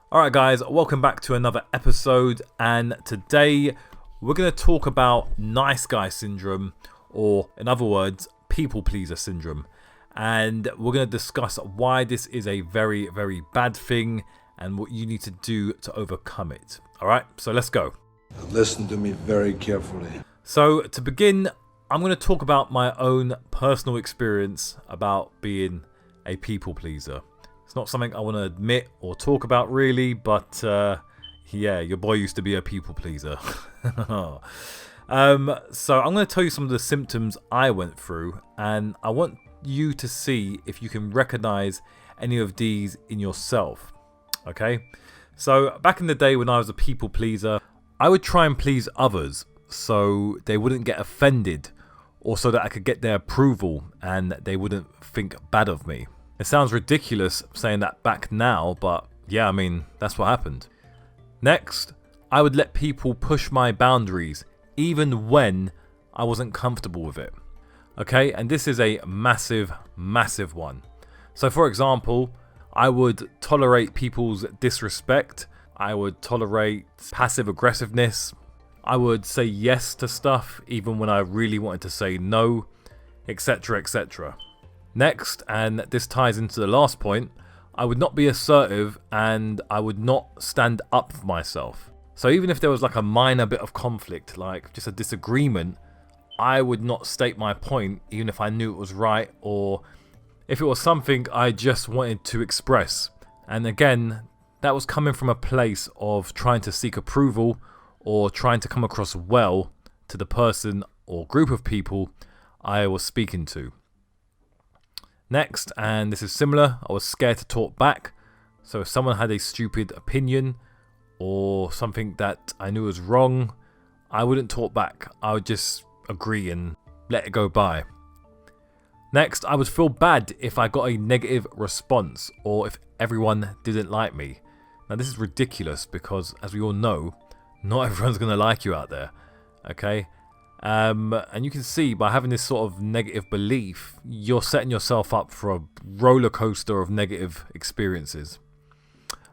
Alright guys, welcome back to another episode, and today we're going to talk about nice guy syndrome, or in other words, people pleaser syndrome. And we're going to discuss why this is a very, very bad thing and what you need to do to overcome it. Alright, so let's go. Listen to me very carefully. So to begin, I'm going to talk about my own personal experience about being a people pleaser. It's not something I want to admit or talk about really, but yeah, your boy used to be a people pleaser. So I'm going to tell you some of the symptoms I went through, and I want you to see if you can recognize any of these in yourself. Okay? So back in the day when I was a people pleaser, I would try and please others so they wouldn't get offended, or so that I could get their approval and they wouldn't think bad of me. It sounds ridiculous saying that back now, but yeah, I mean, that's what happened. Next, I would let people push my boundaries even when I wasn't comfortable with it. Okay, and this is a massive, massive one. So for example, I would tolerate people's disrespect. I would tolerate passive aggressiveness. I would say yes to stuff even when I really wanted to say no, etc, etc. Next, and this ties into the last point, I would not be assertive and I would not stand up for myself. So even if there was like a minor bit of conflict, like just a disagreement, I would not state my point even if I knew it was right, or if it was something I just wanted to express. And again, that was coming from a place of trying to seek approval or trying to come across well to the person or group of people I was speaking to. Next, and this is similar, I was scared to talk back. So if someone had a stupid opinion or something that I knew was wrong, I wouldn't talk back. I would just agree and let it go by. Next, I would feel bad if I got a negative response or if everyone didn't like me. Now this is ridiculous because, as we all know, not everyone's going to like you out there. Okay? And you can see by having this sort of negative belief, you're setting yourself up for a roller coaster of negative experiences.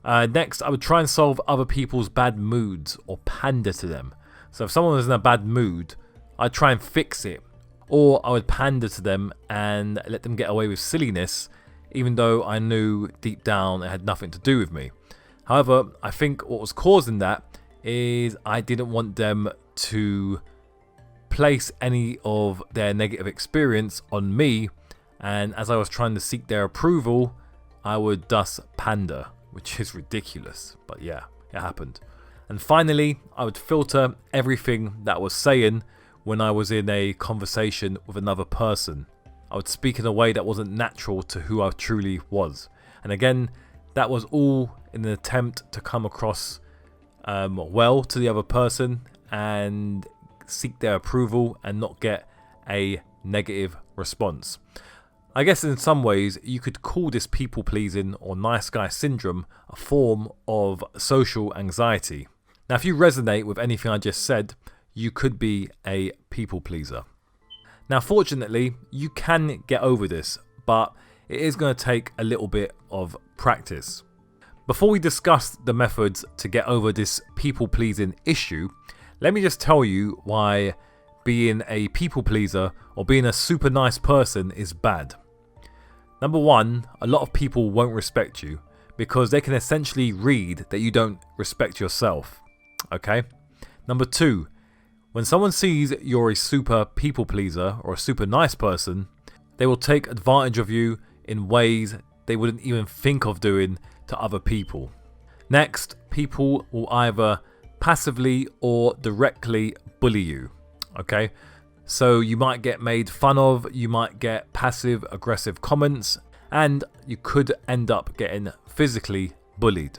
Next, I would try and solve other people's bad moods or pander to them. So if someone was in a bad mood, I'd try and fix it, or I would pander to them and let them get away with silliness, even though I knew deep down it had nothing to do with me. However, I think what was causing that is I didn't want them to place any of their negative experience on me, and as I was trying to seek their approval, I would thus pander, which is ridiculous, but yeah, it happened. And finally, I would filter everything that I was saying when I was in a conversation with another person. I would speak in a way that wasn't natural to who I truly was. And again, that was all in an attempt to come across well to the other person and seek their approval and not get a negative response. I guess in some ways you could call this people pleasing or nice guy syndrome a form of social anxiety. Now if you resonate with anything I just said, you could be a people pleaser. Now fortunately you can get over this, but it is going to take a little bit of practice. Before we discuss the methods to get over this people pleasing issue, let me just tell you why being a people pleaser or being a super nice person is bad. Number one, a lot of people won't respect you because they can essentially read that you don't respect yourself. Okay? Number two, when someone sees you're a super people pleaser or a super nice person, they will take advantage of you in ways they wouldn't even think of doing to other people. Next, people will either passively or directly bully you. Okay, so you might get made fun of, you might get passive aggressive comments, and you could end up getting physically bullied.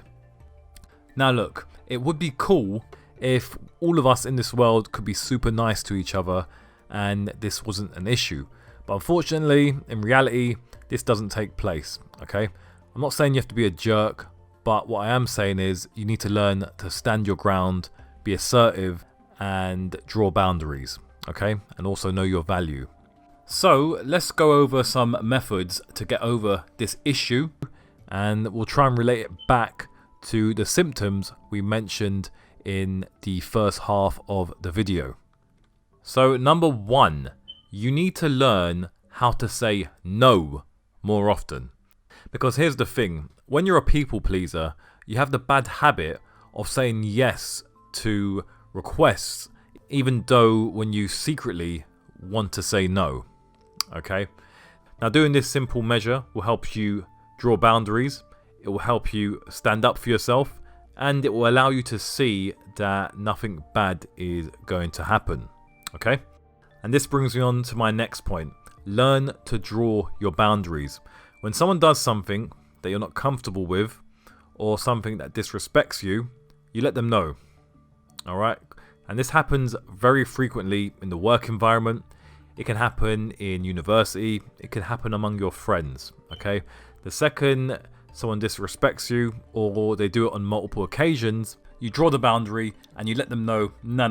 Now look, it would be cool if all of us in this world could be super nice to each other and this wasn't an issue, but unfortunately in reality this doesn't take place. Okay, I'm not saying you have to be a jerk, but what I am saying is you need to learn to stand your ground, be assertive, and draw boundaries, okay? And also know your value. So let's go over some methods to get over this issue, and we'll try and relate it back to the symptoms we mentioned in the first half of the video. So number 1, you need to learn how to say no more often. Because here's the thing, when you're a people pleaser, you have the bad habit of saying yes to requests, even though when you secretly want to say no. Okay? Now doing this simple measure will help you draw boundaries, it will help you stand up for yourself, and it will allow you to see that nothing bad is going to happen. Okay? And this brings me on to my next point. Learn to draw your boundaries. When someone does something that you're not comfortable with, or something that disrespects you, you let them know. Alright? And this happens very frequently in the work environment. It can happen in university. It can happen among your friends. Okay? The second someone disrespects you, or they do it on multiple occasions, you draw the boundary and you let them know, no,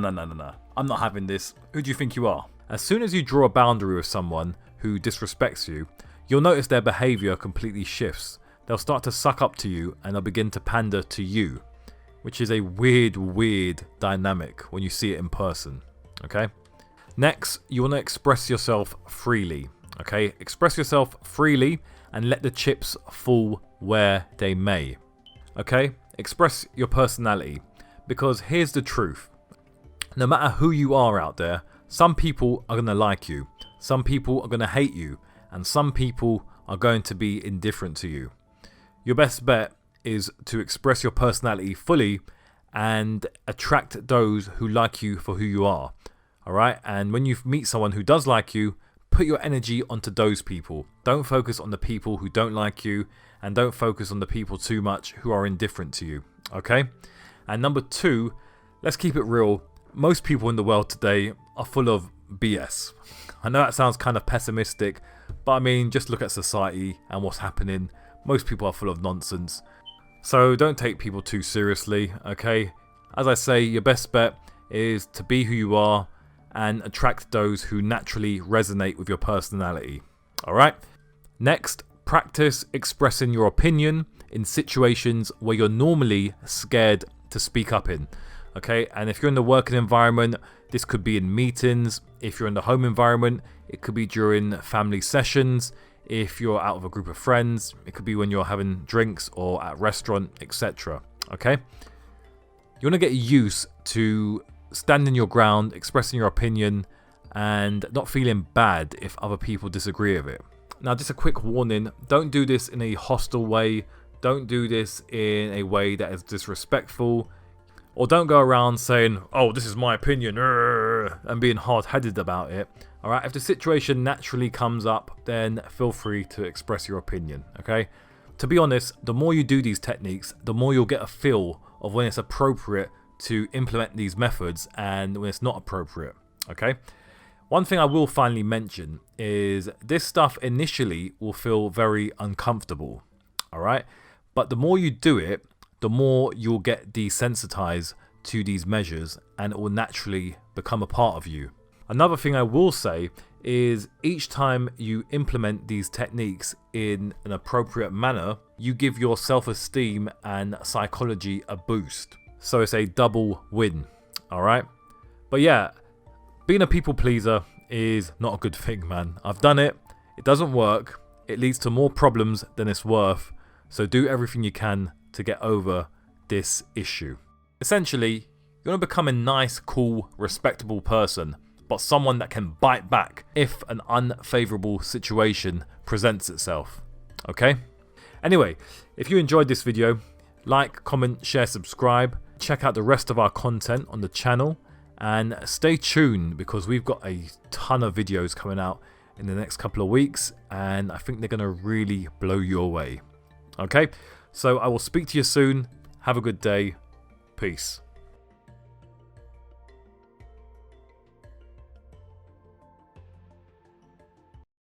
I'm not having this. Who do you think you are? As soon as you draw a boundary with someone who disrespects you, you'll notice their behavior completely shifts. They'll start to suck up to you and they'll begin to pander to you, which is a weird dynamic when you see it in person. Okay? Next, you want to express yourself freely. Okay? Express yourself freely and let the chips fall where they may. Okay? Express your personality, because here's the truth. No matter who you are out there, some people are going to like you, some people are going to hate you, and some people are going to be indifferent to you. Your best bet is to express your personality fully and attract those who like you for who you are. Alright? And when you meet someone who does like you, put your energy onto those people. Don't focus on the people who don't like you, and don't focus on the people too much who are indifferent to you. Okay? And number 2, let's keep it real. Most people in the world today are full of BS. I know that sounds kind of pessimistic, but I mean, just look at society and what's happening. Most people are full of nonsense. So don't take people too seriously, okay? As I say, your best bet is to be who you are and attract those who naturally resonate with your personality. Alright? Next, practice expressing your opinion in situations where you're normally scared to speak up in. Okay, and if you're in the working environment, this could be in meetings. If you're in the home environment, it could be during family sessions. If you're out with a group of friends, it could be when you're having drinks or at a restaurant, etc. Okay, you want to get used to standing your ground, expressing your opinion, and not feeling bad if other people disagree with it. Now, just a quick warning, don't do this in a hostile way. Don't do this in a way that is disrespectful. Or don't go around saying, oh, this is my opinion, and being hard-headed about it. Alright, if the situation naturally comes up, then feel free to express your opinion, okay? To be honest, the more you do these techniques, the more you'll get a feel of when it's appropriate to implement these methods and when it's not appropriate, okay? One thing I will finally mention is this stuff initially will feel very uncomfortable, alright? But the more you do it, the more you'll get desensitized to these measures and it will naturally become a part of you. Another thing I will say is each time you implement these techniques in an appropriate manner, you give your self-esteem and psychology a boost. So it's a double win, alright? But yeah, being a people pleaser is not a good thing, man. I've done it, it doesn't work, it leads to more problems than it's worth, so do everything you can to get over this issue. Essentially, you want to become a nice, cool, respectable person, but someone that can bite back if an unfavorable situation presents itself. Okay? Anyway, if you enjoyed this video, like, comment, share, subscribe. Check out the rest of our content on the channel and stay tuned because we've got a ton of videos coming out in the next couple of weeks and I think they're going to really blow you away. Okay? So I will speak to you soon. Have a good day. Peace.